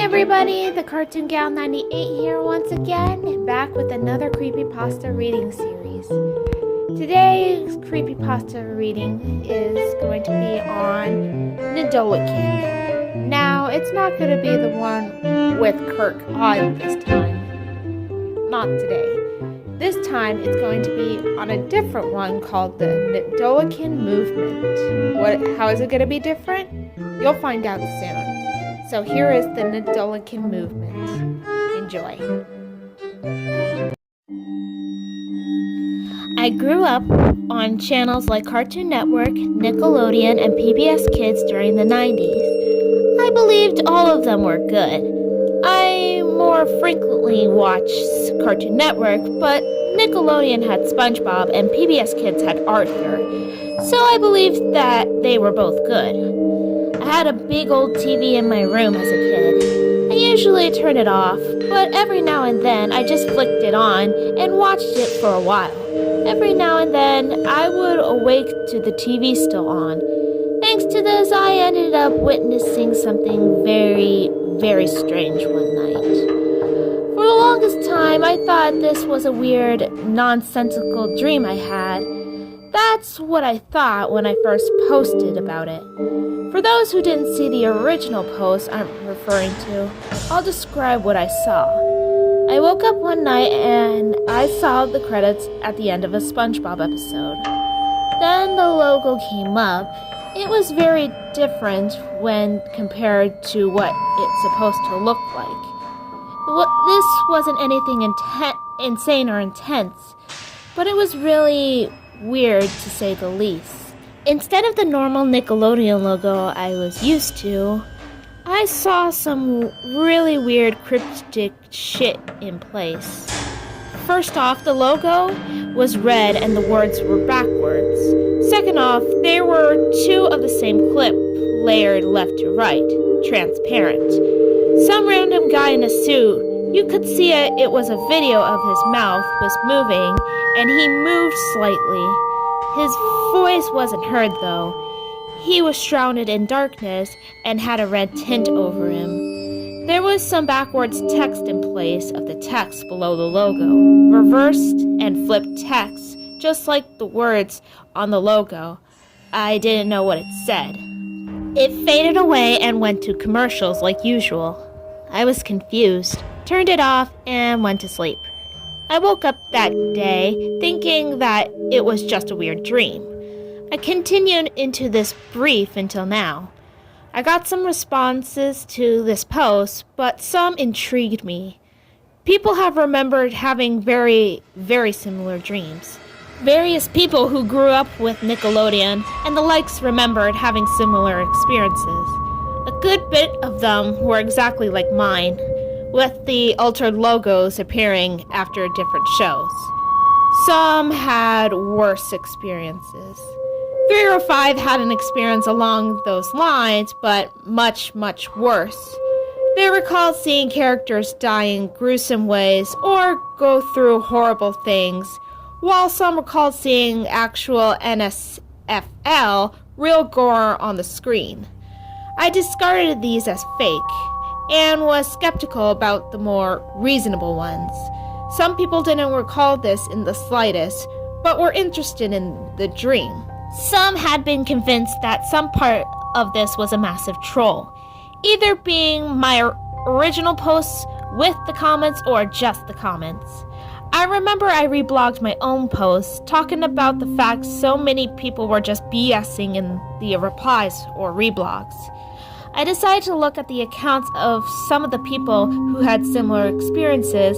everybody, the Cartoon Gal 98 here once again, back with another Creepypasta reading series. Today's Creepypasta reading is going to be on Noedolekicn. Now, it's not going to be the one with Kirk on this time. Not today. This time, it's going to be on a different one called the Noedolekicn Movement. How is it going to be different? You'll find out soon. So here is the Noedolekicn Movement. Enjoy. I grew up on channels like Cartoon Network, Nickelodeon, and PBS Kids during the 90s. I believed all of them were good. I more frequently watched Cartoon Network, but Nickelodeon had SpongeBob and PBS Kids had Arthur, so I believed that they were both good. I had a big old TV in my room as a kid. I usually turn it off, but every now and then I just flicked it on and watched it for a while. Every now and then I would awake to the TV still on. Thanks to this, I ended up witnessing something very, very strange one night. For the longest time, I thought this was a weird, nonsensical dream I had. That's what I thought when I first posted about it. For those who didn't see the original post I'm referring to, I'll describe what I saw. I woke up one night and I saw the credits at the end of a SpongeBob episode. Then the logo came up. It was very different when compared to what it's supposed to look like. This wasn't anything insane or intense, but it was really weird to say the least. Instead of the normal Nickelodeon logo I was used to, I saw some really weird cryptic shit in place. First off, the logo was red and the words were backwards. Second off, there were two of the same clip layered left to right, transparent. Some random guy in a suit, you could see it was a video of his mouth was moving and he moved slightly. His voice wasn't heard though. He was shrouded in darkness and had a red tint over him. There was some backwards text in place of the text below the logo, reversed and flipped text, just like the words on the logo. I didn't know what it said. It faded away and went to commercials like usual. I was confused, turned it off, and went to sleep. I woke up that day thinking that it was just a weird dream. I continued into this brief until now. I got some responses to this post, but some intrigued me. People have remembered having very, very similar dreams. Various people who grew up with Nickelodeon and the likes remembered having similar experiences. A good bit of them were exactly like mine, with the altered logos appearing after different shows. Some had worse experiences. 3 or 5 had an experience along those lines, but much, much worse. They recalled seeing characters die in gruesome ways or go through horrible things, while some recalled seeing actual NSFL, real gore on the screen. I discarded these as fake, and was skeptical about the more reasonable ones. Some people didn't recall this in the slightest, but were interested in the dream. Some had been convinced that some part of this was a massive troll, either being my original posts with the comments or just the comments. I remember I reblogged my own posts talking about the fact so many people were just BSing in the replies or reblogs. I decided to look at the accounts of some of the people who had similar experiences,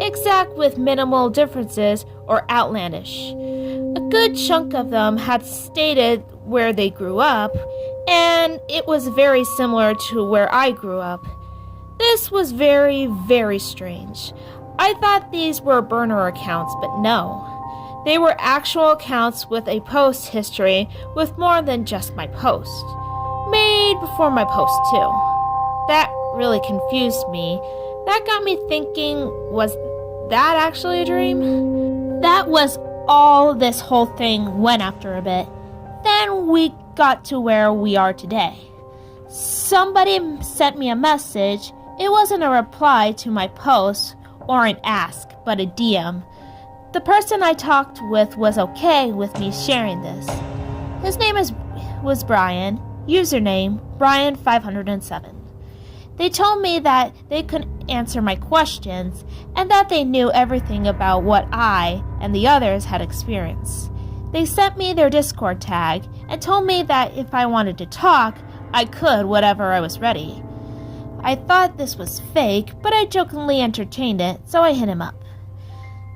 exact with minimal differences or outlandish. A good chunk of them had stated where they grew up, and it was very similar to where I grew up. This was very, very strange. I thought these were burner accounts, but no. They were actual accounts with a post history with more than just my post. Made before my post too. That really confused me. That got me thinking, was that actually a dream? That was all this whole thing went after a bit. Then we got to where we are today. Somebody sent me a message It wasn't a reply to my post or an ask, but a DM. The person I talked with was okay with me sharing this. His name was Brian, username Brian507. They told me that they could answer my questions and that they knew everything about what I and the others had experienced. They sent me their Discord tag and told me that if I wanted to talk, I could whenever I was ready. I thought this was fake, but I jokingly entertained it, so I hit him up.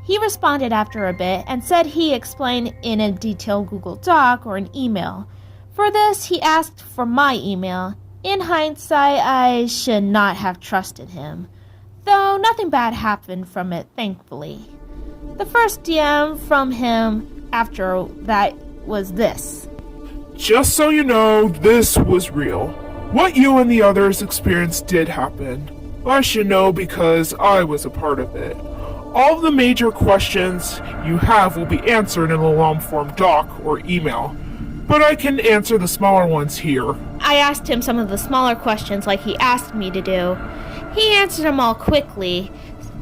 He responded after a bit and said he explained in a detailed Google Doc or an email. For this, he asked for my email. In hindsight, I should not have trusted him, though nothing bad happened from it, thankfully. The first DM from him after that was this. Just so you know, this was real. What you and the others experienced did happen. I should know because I was a part of it. All the major questions you have will be answered in a long-form doc or email, but I can answer the smaller ones here. I asked him some of the smaller questions like he asked me to do. He answered them all quickly.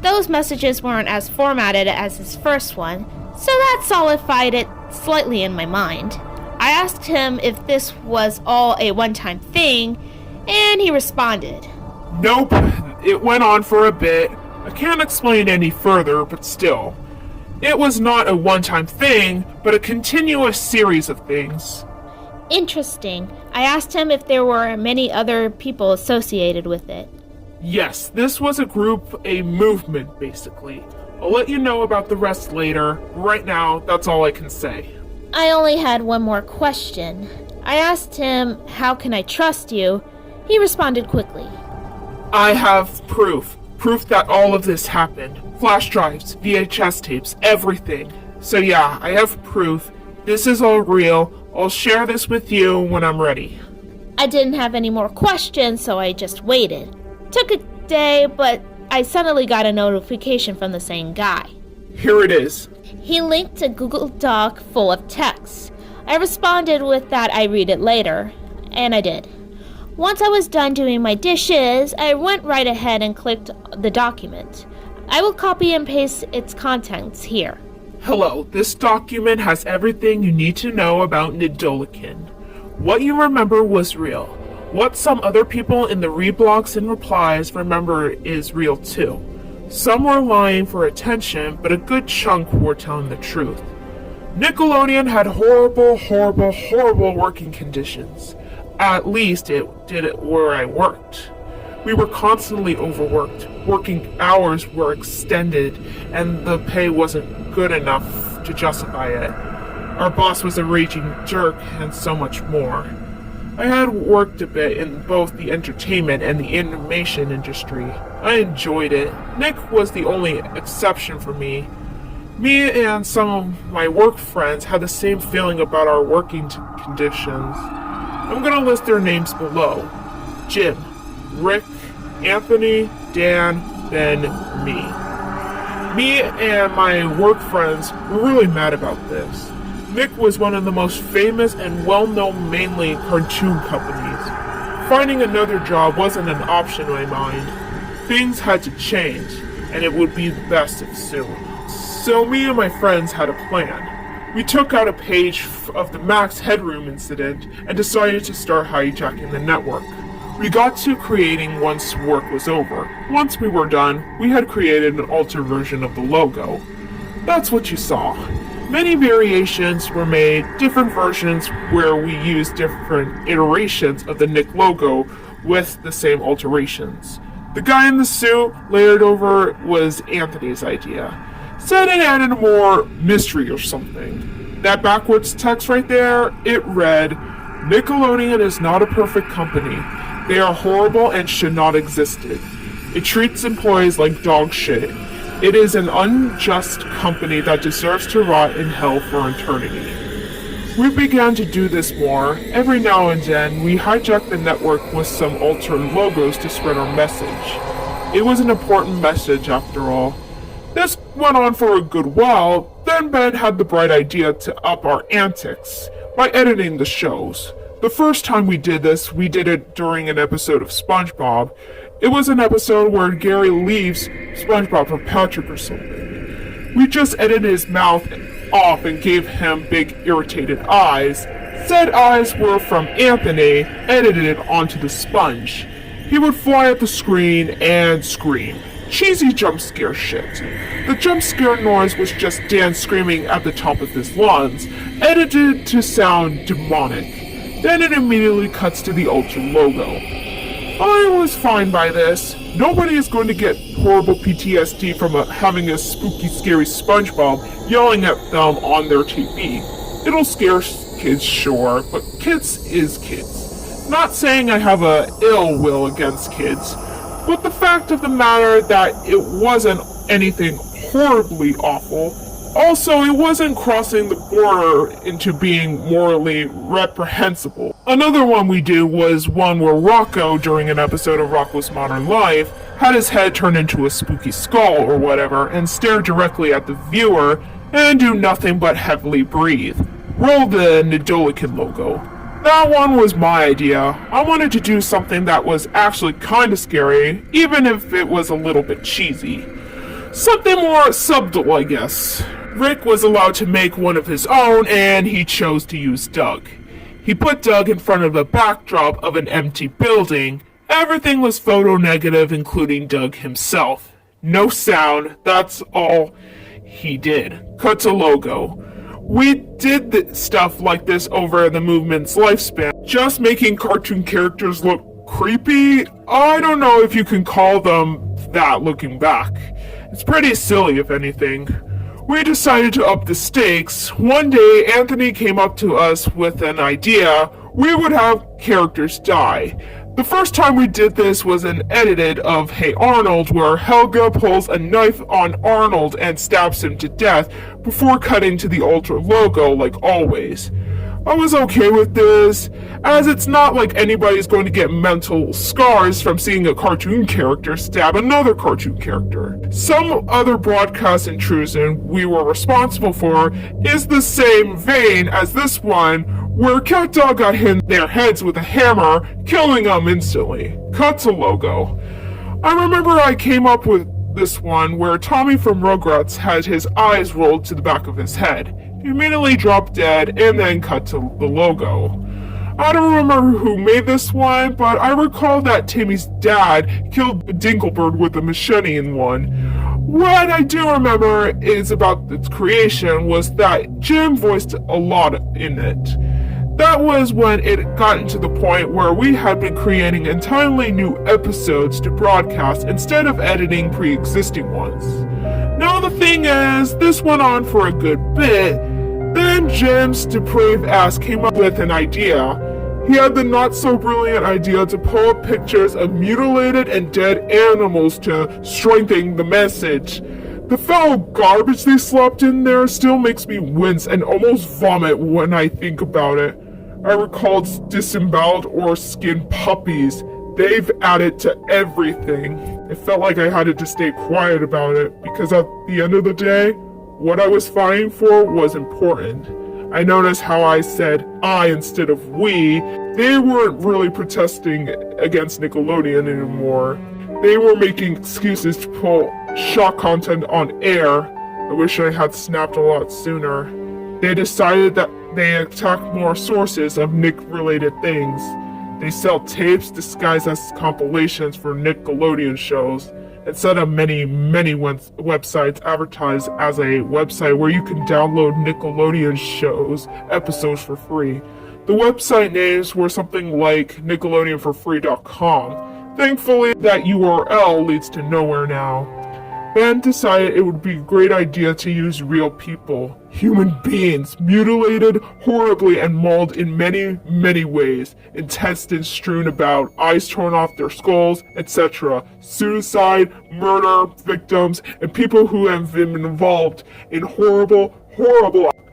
Those messages weren't as formatted as his first one, so that solidified it slightly in my mind. I asked him if this was all a one-time thing, and he responded. Nope, it went on for a bit. I can't explain any further, but still. It was not a one-time thing, but a continuous series of things. Interesting. I asked him if there were many other people associated with it. Yes, this was a group, a movement, basically. I'll let you know about the rest later. Right now, that's all I can say. I only had one more question. I asked him, "How can I trust you?" He responded quickly. I have proof. Proof that all of this happened. Flash drives, VHS tapes, everything. So yeah, I have proof. This is all real. I'll share this with you when I'm ready. I didn't have any more questions, so I just waited. Took a day, but I suddenly got a notification from the same guy. Here it is. He linked a Google Doc full of text. I responded with that I read it later, and I did. Once I was done doing my dishes, I went right ahead and clicked the document. I will copy and paste its contents here. Hello, this document has everything you need to know about Noedolekicn. What you remember was real. What some other people in the reblogs and replies remember is real too. Some were lying for attention, but a good chunk were telling the truth. Nickelodeon had horrible working conditions. At least it did it where I worked. We were constantly overworked. Working hours were extended, and the pay wasn't good enough to justify it. Our boss was a raging jerk, and so much more. I had worked a bit in both the entertainment and the animation industry. I enjoyed it. Nick was the only exception for me. Me and some of my work friends had the same feeling about our working conditions. I'm gonna list their names below. Jim, Rick, Anthony, Dan, Ben, me. Me and my work friends were really mad about this. Nick was one of the most famous and well-known mainly cartoon companies. Finding another job wasn't an option in my mind. Things had to change, and it would be best if soon. So me and my friends had a plan. We took out a page of the Max Headroom incident and decided to start hijacking the network. We got to creating once work was over. Once we were done, we had created an altered version of the logo. That's what you saw. Many variations were made, different versions where we used different iterations of the Nick logo with the same alterations. The guy in the suit layered over was Anthony's idea. Said it added more mystery or something. That backwards text right there, it read, Nickelodeon is not a perfect company. They are horrible and should not exist. It treats employees like dog shit. It is an unjust company that deserves to rot in hell for eternity. We began to do this more. Every now and then, we hijacked the network with some altered logos to spread our message. It was an important message after all. This went on for a good while, then Ben had the bright idea to up our antics by editing the shows. The first time we did this, we did it during an episode of SpongeBob. It was an episode where Gary leaves SpongeBob for Patrick or something. We just edited his mouth off and gave him big irritated eyes. Said eyes were from Anthony, edited onto the sponge. He would fly at the screen and scream. Cheesy jump scare shit. The jump scare noise was just Dan screaming at the top of his lungs, edited to sound demonic. Then it immediately cuts to the Ultra logo. I was fine by this. Nobody is going to get horrible PTSD from having a spooky, scary SpongeBob yelling at them on their TV. It'll scare kids, sure, but kids is kids. Not saying I have a ill will against kids, but the fact of the matter that it wasn't anything horribly awful. Also, it wasn't crossing the border into being morally reprehensible. Another one we did was one where Rocco, during an episode of Rocco's Modern Life, had his head turned into a spooky skull or whatever and stare directly at the viewer and do nothing but heavily breathe. Roll the Noedolekicn logo. That one was my idea. I wanted to do something that was actually kinda scary, even if it was a little bit cheesy. Something more subtle, I guess. Rick was allowed to make one of his own, and he chose to use Doug. He put Doug in front of a backdrop of an empty building. Everything was photo negative, including Doug himself. No sound, that's all he did. Cut to logo. We did stuff like this over the movement's lifespan, just making cartoon characters look creepy. I don't know if you can call them that looking back. It's pretty silly, if anything. We decided to up the stakes. One day, Anthony came up to us with an idea. We would have characters die. The first time we did this was an edited of Hey Arnold, where Helga pulls a knife on Arnold and stabs him to death before cutting to the Ultra logo, like always. I was okay with this, as it's not like anybody's going to get mental scars from seeing a cartoon character stab another cartoon character. Some other broadcast intrusion we were responsible for is the same vein as this one, where Cat Dog got hit in their heads with a hammer, killing them instantly. Cut to logo. I remember I came up with this one where Tommy from Rugrats had his eyes rolled to the back of his head. He immediately dropped dead and then cut to the logo. I don't remember who made this one, but I recall that Timmy's dad killed Dinklebird with a machete in one. What I do remember is about its creation was that Jim voiced a lot in it. That was when it got to the point where we had been creating entirely new episodes to broadcast instead of editing pre-existing ones. Now the thing is, this went on for a good bit. Then Jim's depraved ass came up with an idea. He had the not-so-brilliant idea to pull up pictures of mutilated and dead animals to strengthen the message. The foul garbage they slapped in there still makes me wince and almost vomit when I think about it. I recall disemboweled or skinned puppies. They've added to everything. It felt like I had to stay quiet about it because at the end of the day, what I was fighting for was important. I noticed how I said I instead of we. They weren't really protesting against Nickelodeon anymore. They were making excuses to pull shock content on air. I wish I had snapped a lot sooner. They decided that they attack more sources of Nick-related things. They sell tapes disguised as compilations for Nickelodeon shows, instead of many websites advertised as a website where you can download Nickelodeon shows episodes for free. The website names were something like NickelodeonForFree.com. Thankfully, that URL leads to nowhere now. Ben decided it would be a great idea to use real people, human beings, mutilated horribly and mauled in many ways, intestines strewn about, eyes torn off their skulls, etc. Suicide, murder, victims, and people who have been involved in horrible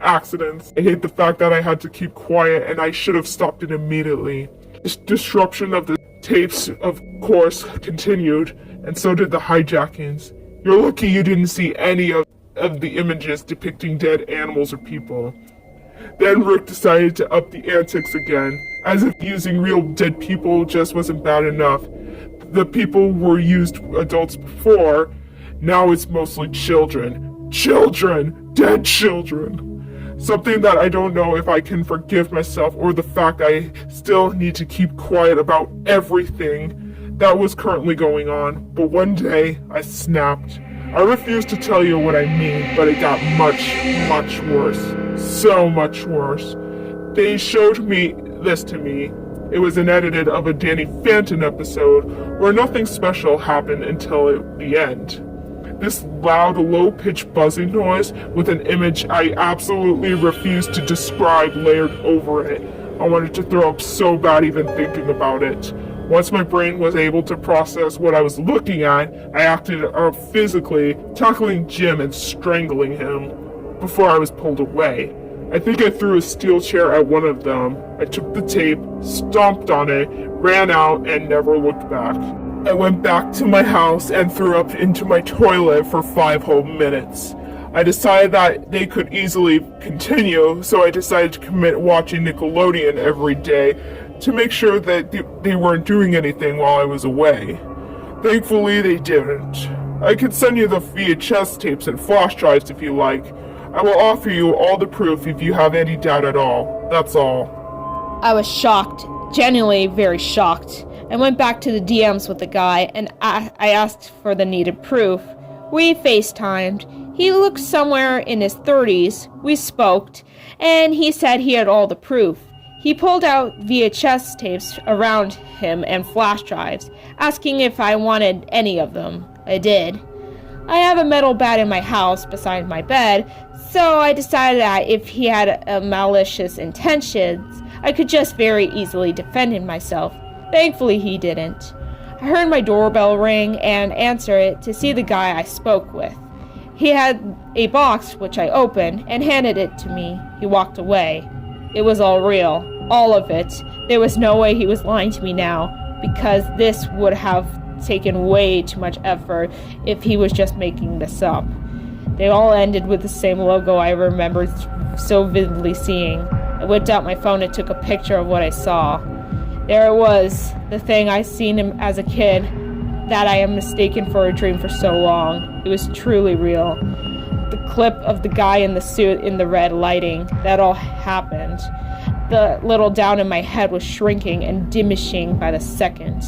accidents. I hate the fact that I had to keep quiet and I should have stopped it immediately. This disruption of the tapes, of course, continued, and so did the hijackings. You're lucky you didn't see any of the images depicting dead animals or people. Then Rick decided to up the antics again, as if using real dead people just wasn't bad enough. The the people were used adults before. Now it's mostly children. Children! Dead children! Something that I don't know if I can forgive myself, or the fact I still need to keep quiet about everything that was currently going on. But one day, I snapped. I refuse to tell you what I mean, but it got much, much worse. So much worse. They showed this to me. It was an edited of a Danny Phantom episode where nothing special happened until the end. This loud, low-pitched buzzing noise with an image I absolutely refused to describe layered over it. I wanted to throw up so bad even thinking about it. Once my brain was able to process what I was looking at, I acted out physically, tackling Jim and strangling him before I was pulled away. I think I threw a steel chair at one of them. I took the tape, stomped on it, ran out, and never looked back. I went back to my house and threw up into my toilet for 5 whole minutes. I decided that they could easily continue, so I decided to commit watching Nickelodeon every day to make sure that they weren't doing anything while I was away. Thankfully, they didn't. I could send you the VHS tapes and flash drives if you like. I will offer you all the proof if you have any doubt at all. That's all. I was shocked, genuinely very shocked. I went back to the DMs with the guy and I asked for the needed proof. We FaceTimed. He looked somewhere in his 30s. We spoke, and he said he had all the proof. He pulled out VHS tapes around him and flash drives, asking if I wanted any of them. I did. I have a metal bat in my house beside my bed, so I decided that if he had malicious intentions, I could just very easily defend myself. Thankfully, he didn't. I heard my doorbell ring and answer it to see the guy I spoke with. He had a box which I opened and handed it to me. He walked away. It was all real. All of it. There was no way he was lying to me now, because this would have taken way too much effort if he was just making this up. They all ended with the same logo I remembered so vividly seeing. I whipped out my phone and took a picture of what I saw. There it was, the thing I seen him as a kid, that I am mistaken for a dream for so long. It was truly real. The clip of the guy in the suit in the red lighting, that all happened. The little down in my head was shrinking and diminishing by the second.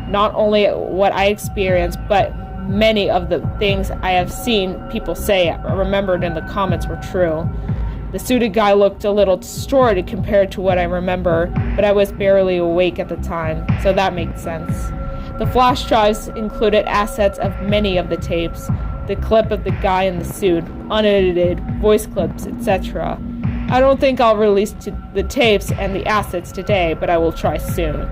Not only what I experienced, but many of the things I have seen people say or remembered in the comments were true. The suited guy looked a little distorted compared to what I remember, but I was barely awake at the time, so that made sense. The flash drives included assets of many of the tapes, the clip of the guy in the suit, unedited, voice clips, etc. I don't think I'll release the tapes and the assets today, but I will try soon.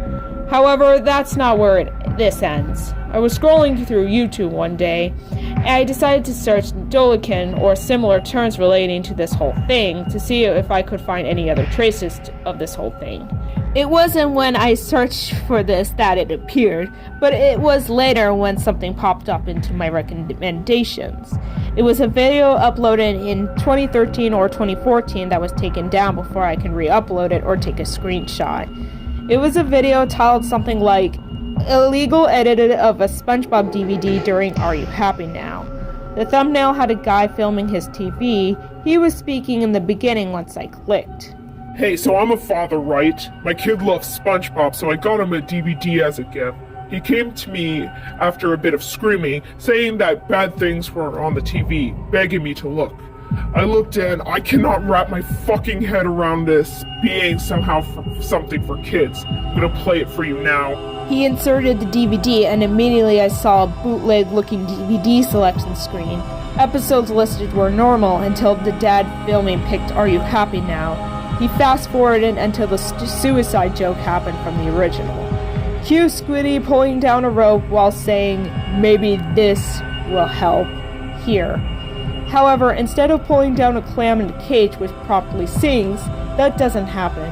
However, that's not where this ends. I was scrolling through YouTube one day, and I decided to search Noedolekicn or similar terms relating to this whole thing to see if I could find any other traces of this whole thing. It wasn't when I searched for this that it appeared, but it was later when something popped up into my recommendations. It was a video uploaded in 2013 or 2014 that was taken down before I can re-upload it or take a screenshot. It was a video titled something like Illegal Edited of a SpongeBob DVD during Are You Happy Now? The thumbnail had a guy filming his TV. He was speaking in the beginning once I clicked. Hey, so I'm a father, right? My kid loves SpongeBob, so I got him a DVD as a gift. He came to me after a bit of screaming, saying that bad things were on the TV, begging me to look. I looked in. I cannot wrap my fucking head around this being somehow something for kids. I'm gonna play it for you now. He inserted the DVD, and immediately I saw a bootleg-looking DVD selection screen. Episodes listed were normal until the dad filming picked Are You Happy Now? He fast-forwarded until the suicide joke happened from the original. Cue Squiddy pulling down a rope while saying, "Maybe this will help." Here. However, instead of pulling down a clam in a cage which properly sings, that doesn't happen.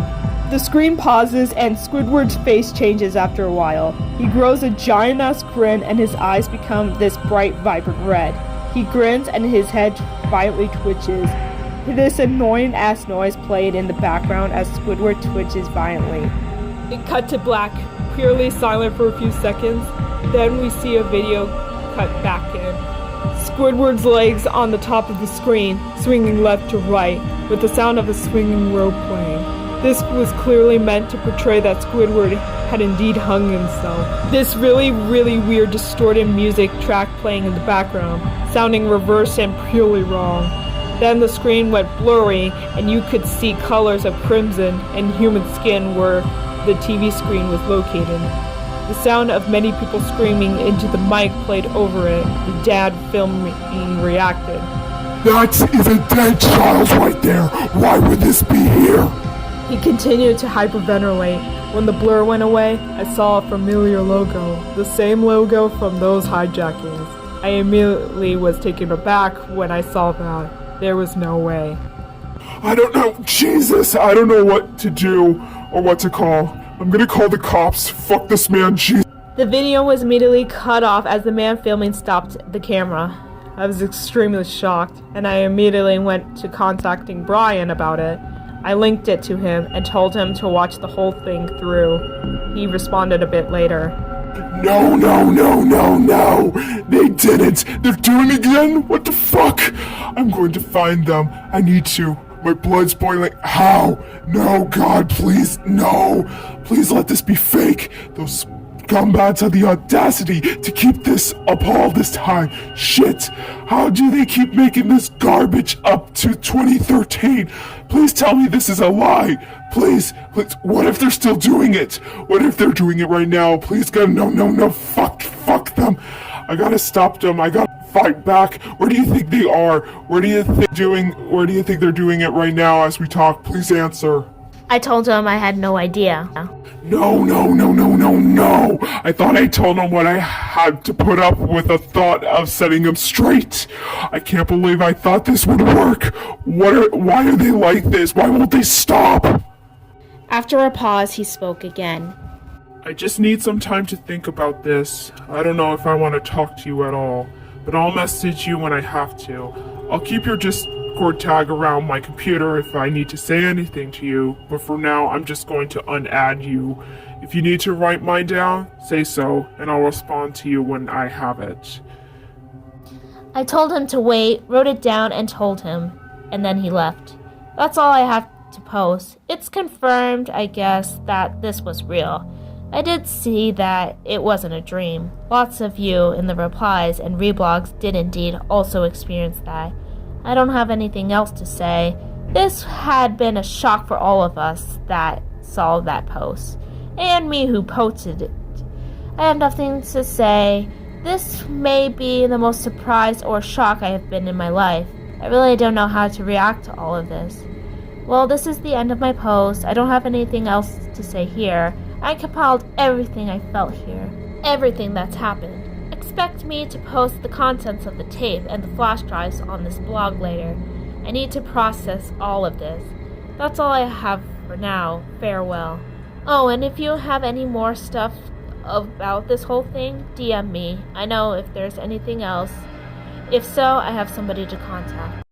The screen pauses and Squidward's face changes after a while. He grows a giant-ass grin and his eyes become this bright, vibrant red. He grins and his head violently twitches. This annoying-ass noise played in the background as Squidward twitches violently. It cut to black, purely silent for a few seconds. Then we see a video cut back in. Squidward's legs on the top of the screen, swinging left to right, with the sound of a swinging rope playing. This was clearly meant to portray that Squidward had indeed hung himself. This really weird distorted music track playing in the background, sounding reversed and purely wrong. Then the screen went blurry and you could see colors of crimson and human skin where the TV screen was located. The sound of many people screaming into the mic played over it. The dad filming reacted. That is a dead child right there. Why would this be here? He continued to hyperventilate. When the blur went away, I saw a familiar logo, the same logo from those hijackings. I immediately was taken aback when I saw that. There was no way. I don't know. Jesus, I don't know what to do or what to call. I'm gonna call the cops. Fuck this man. Jesus. The video was immediately cut off as the man filming stopped the camera. I was extremely shocked, and I immediately went to contacting Brian about it. I linked it to him and told him to watch the whole thing through. He responded a bit later. No. They didn't. They're doing it again? What the fuck? I'm going to find them. I need to. My blood's boiling. How? No, God, please, no. Please let this be fake. Those scumbags have the audacity to keep this up all this time. Shit. How do they keep making this garbage up to 2013? Please tell me this is a lie. Please. What if they're still doing it? What if they're doing it right now? Please, God, no. Fuck them. I gotta stop them. I gotta fight back. Where do you think they are? Where do you think they're doing it right now as we talk? Please answer. I told him I had no idea. No. I thought I told him what I had to put up with the thought of setting him straight. I can't believe I thought this would work. Why are they like this? Why won't they stop? After a pause, he spoke again. I just need some time to think about this. I don't know if I want to talk to you at all, but I'll message you when I have to. I'll keep your Discord tag around my computer if I need to say anything to you, but for now I'm just going to unadd you. If you need to write mine down, say so, and I'll respond to you when I have it. I told him to wait, wrote it down, and told him, and then he left. That's all I have to post. It's confirmed, I guess, that this was real. I did see that it wasn't a dream. Lots of you in the replies and reblogs did indeed also experience that. I don't have anything else to say. This had been a shock for all of us that saw that post, and me who posted it. I have nothing to say. This may be the most surprised or shocked I have been in my life. I really don't know how to react to all of this. Well, this is the end of my post. I don't have anything else to say here. I compiled everything I felt here, everything that's happened. Expect me to post the contents of the tape and the flash drives on this blog later. I need to process all of this. That's all I have for now. Farewell. Oh, and if you have any more stuff about this whole thing, DM me. I know if there's anything else. If so, I have somebody to contact.